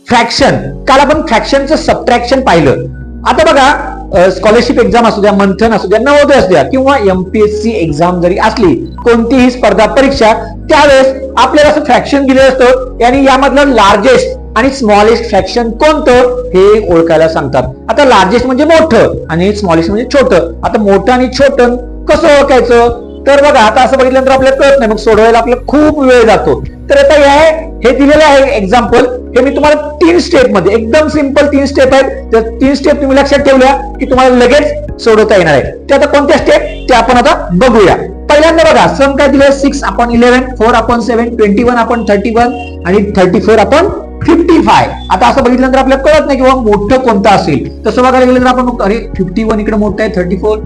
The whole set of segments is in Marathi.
फ्रॅक्शन, काल आपण फ्रॅक्शनचं सबट्रॅक्शन पाहिलं. आता बघा, स्कॉलरशिप एक्झाम असू द्या, मंथन असू द्या, नवोदय असू द्या किंवा एमपीएससी एक्झाम जरी असली, कोणतीही स्पर्धा परीक्षा, त्यावेळेस आपल्याला असं फ्रॅक्शन दिलेलं असतं आणि यामधलं लार्जेस्ट आणि स्मॉलेस्ट फ्रॅक्शन कोणतं हे ओळखायला सांगतात. आता लार्जेस्ट म्हणजे मोठं आणि स्मॉलेस्ट म्हणजे छोटं. आता मोठं आणि छोटं कसं ओळखायचं, तर बघा आता असं बघितल्यानंतर आपल्याला कळत नाही, मग सोडवायला आपल्याला खूप वेळ जातो. तर आता हे दिलेलं आहे एक्झाम्पल, हे मी तुम्हाला 3 स्टेप मध्ये, एकदम सिंपल 3 स्टेप आहेत. तर 3 स्टेप तुम्ही लक्षात ठेवल्या की तुम्हाला लगेच सोडवता येणार आहे. ते आता कोणत्या स्टेप ते आपण आता बघूया. पहिल्यांदा बघा, सम काय दिलं, 6/11, 4/7, 21/31 आणि 34/55. आता असं बघितल्यानंतर आपल्याला कळत नाही किंवा मोठं कोणतं असेल. तसं बघायला गेलं तर आपण अरे 51 इकडे मोठं आहे, 34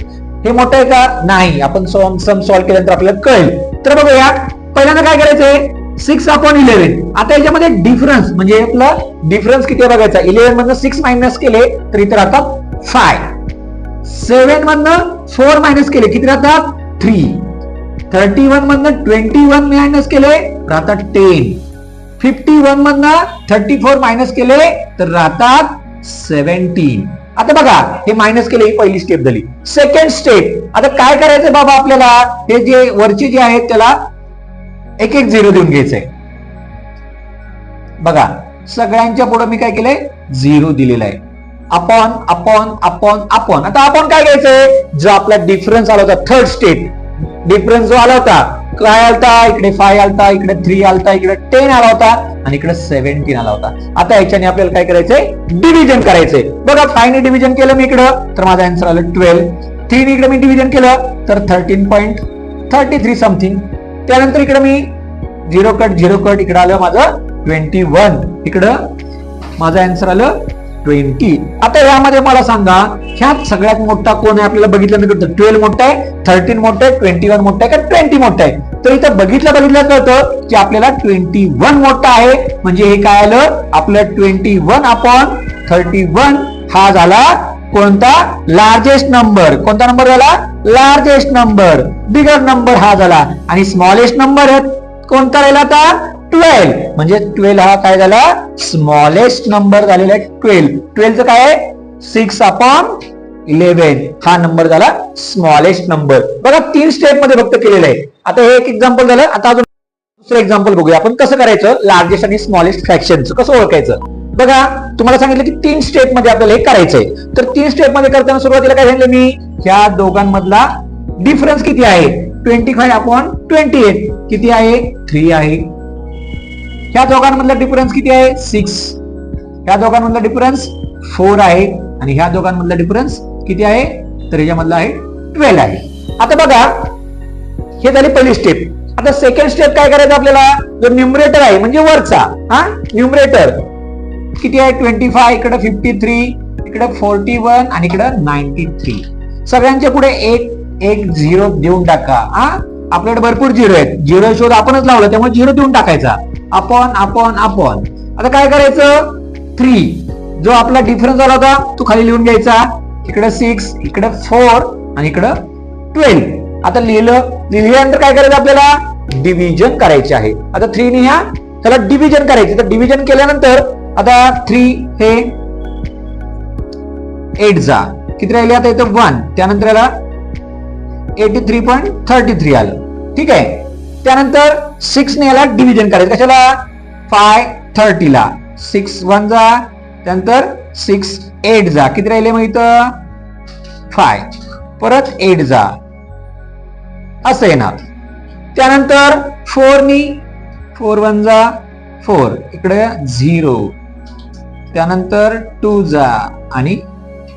हे मोठं आहे का, नाही. आपण सम सॉल्व्ह केल्यानंतर आपल्याला कळेल. तर बघूया, पहिल्यांदा काय करायचंय, 6/11. आता याच्यामध्ये डिफरन्स म्हणजे आपला डिफरन्स किती आहे बघायचा. 11 मधनं 6 मायनस केले तर इथे राहतात 5. 7 मधनं 4 मायनस केले किती राहतात 3. 31 मधनं 21 मायनस केले राहतात 10. 51 मधनं 34 मायनस केले तर राहतात 17. आता बघा, हे मायनस केले, ही पहिली स्टेप झाली. सेकंड स्टेप, आता काय करायचंय बाबा आपल्याला, हे जे वरचे जे आहेत त्याला एक एक 0 देऊन घ्यायचंय. बघा, सगळ्यांच्या पुढे मी काय केलंय, 0 दिलेला आहे. आपण आता आपण काय घ्यायचंय, जो आपला डिफरन्स आला होता, थर्ड स्टेप डिफरन्स जो आला होता, काय आलता, इकडे 5 आलता, इकडे 3 आलता, इकडे 10 आला होता आणि इकडे 17 आला होता. आता याच्याने आपल्याला काय करायचंय, डिव्हिजन करायचंय. बघा, 5 ने डिव्हिजन केलं मी इकडं तर माझा आन्सर आलं 12. 3 ने इकडे मी डिव्हिजन केलं तर 13.33 समथिंग. त्यानंतर इकडे मी 0 कट इकडे आलं माझं 21, इकडं माझं आन्सर आलं 20. आता यामध्ये मला सांगा, ह्यात सगळ्यात मोठा कोण आहे आपल्याला बघितल्यानंतर 12 मोठा आहे, 13 मोठा आहे, 21 मोठा आहे का 20 मोठा आहे. तर इथं बघितलं कळतं की आपल्याला 21 मोठा आहे. म्हणजे हे काय आलं, आपलं 21/31 हा झाला कोणता, लार्जेस्ट नंबर. कोणता नंबर झाला, लार्जेस्ट नंबर, बिगर नंबर हा झाला. आणि स्मॉलेस्ट नंबर कोणता राहिला आता, 12. म्हणजे 12 हा काय झाला, स्मॉलेस्ट नंबर झालेला आहे 12. 12चं काय आहे, 6/11 हा नंबर झाला स्मॉलेस्ट नंबर. बघा, 3 स्टेप मध्ये फक्त केलेलं आहे. आता हे एक एक्झाम्पल झालं. आता अजून दुसरं एक्झाम्पल बघूया आपण कसं करायचं, लार्जेस्ट आणि स्मॉलेस्ट फ्रॅक्शनचं कसं ओळखायचं. बघा, तुम्हाला सांगितलं की 3 स्टेप मध्ये आपल्याला हे करायचंय. तर 3 स्टेप मध्ये करताना सुरुवातीला काय सांगितलं मी, ह्या दोघांमधला डिफरन्स किती आहे, 25/28 किती आहे, 3 आहे. ह्या दोघांमधला डिफरन्स किती आहे, 6. ह्या दोघांमधला डिफरन्स 4 आहे आणि ह्या दोघांमधला डिफरन्स किती आहे, तर ह्याच्यामधला आहे 12 आहे. आता बघा, हे झाली पहिली स्टेप. आता सेकंड स्टेप काय करायचं आपल्याला, जो न्यूमरेटर आहे म्हणजे वरचा, न्यूमरेटर किती आहे, 25, इकडे 53, इकडे 41 आणि इकडे 93. सगळ्यांच्या पुढे एक 0 देऊन टाका. आपल्याकडे भरपूर 0 आहेत, 0 शोध आपणच लावला त्यामुळे 0 देऊन टाकायचा. आपण आता काय करायचं, 3 जो आपला डिफरन्स आला होता तो खाली लिहून घ्यायचा. इकडे 6, इकडे 4 आणि इकडे 12. आता लिहिल्यानंतर काय करायचं आपल्याला, डिव्हिजन करायचे आहे. आता 3 ने त्याला डिव्हिजन करायचे. तर डिव्हिजन केल्यानंतर आता 3 हे 8 जा किती राहिले, आता इथं 1, त्यानंतर याला 83.33 आलं. ठीक आहे. त्यानंतर 6 ने याला डिव्हिजन करायचं. कशाला, 5/30 ला 6 1 जा, त्यानंतर 6 8 जा किती राहिले मग इथं 5, परत 8 जा असं येणार. त्यानंतर 4 नी 4 1 जा 4, इकडे 0, त्यानंतर 2 जा आणि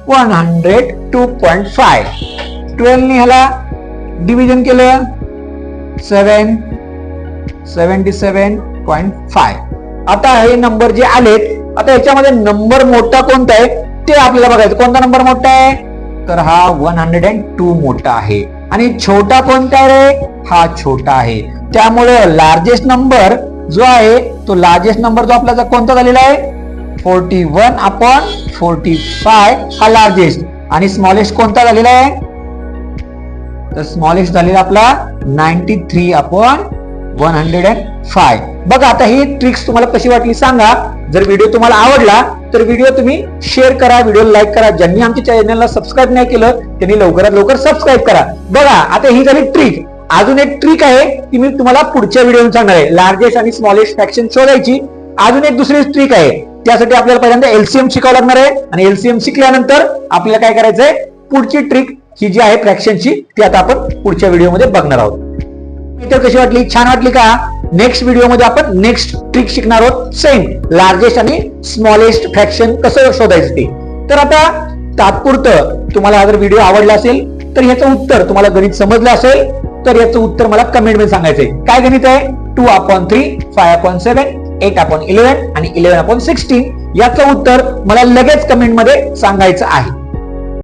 102.5. 12 ने ह्याला डिव्हिजन केलं 7 77.5. आता हे नंबर जे आलेत, आता याच्यामध्ये नंबर मोठा कोणता आहे ते आपल्याला बघायचं. कोणता नंबर मोठा आहे, तर हा 102 मोठा आहे. आणि छोटा कोणता आहे रे, हा छोटा आहे. त्यामुळे लार्जेस्ट नंबर जो आहे तो लार्जेस्ट नंबर जो आपला कोणता झालेला आहे, 41/45 हा लार्जेस्ट. आणि स्मॉलेस्ट कोणता झालेला आहे, तर स्मॉलेस्ट झालेला आपला 93/45. 105. बघा आता ही ट्रिक्स तुम्हाला कशी वाटली सांगा. जर व्हिडिओ तुम्हाला आवडला तर व्हिडिओ तुम्ही शेअर करा, व्हिडिओ लाईक करा. ज्यांनी आमच्या चॅनलला सबस्क्राईब नाही केलं त्यांनी लवकरात लवकर सबस्क्राईब करा. बघा आता ही झाली ट्रिक. अजून एक ट्रिक आहे ती मी तुम्हाला पुढच्या व्हिडिओ सांगणार आहे. लार्जेस्ट आणि स्मॉलेस्ट फ्रॅक्शन शोधायची. अजून एक दुसरी ट्रिक आहे. त्यासाठी आपल्याला पहिल्यांदा एलसीएम शिकावं लागणार आहे आणि एलसीएम शिकल्यानंतर आपल्याला काय करायचंय, पुढची ट्रिक ही जी आहे फ्रॅक्शनची ती आता आपण पुढच्या व्हिडिओमध्ये बघणार आहोत. कशी वाटली, छान वाटली का? नेक्स्ट व्हिडिओमध्ये आपण नेक्स्ट ट्रिक शिकणार आहोत. सेम लार्जेस्ट आणि स्मॉलेस्ट फ्रॅक्शन कसं शोधायचं ते. तर आता तात्पुरतं तुम्हाला जर व्हिडिओ आवडला असेल तर याचं उत्तर, तुम्हाला गणित समजलं असेल तर याचं उत्तर मला कमेंट मध्ये सांगायचंय. काय गणित आहे? 2/3, 5/7, 8/11 आणि 11/16 याचं उत्तर मला लगेच कमेंट मध्ये सांगायचं आहे.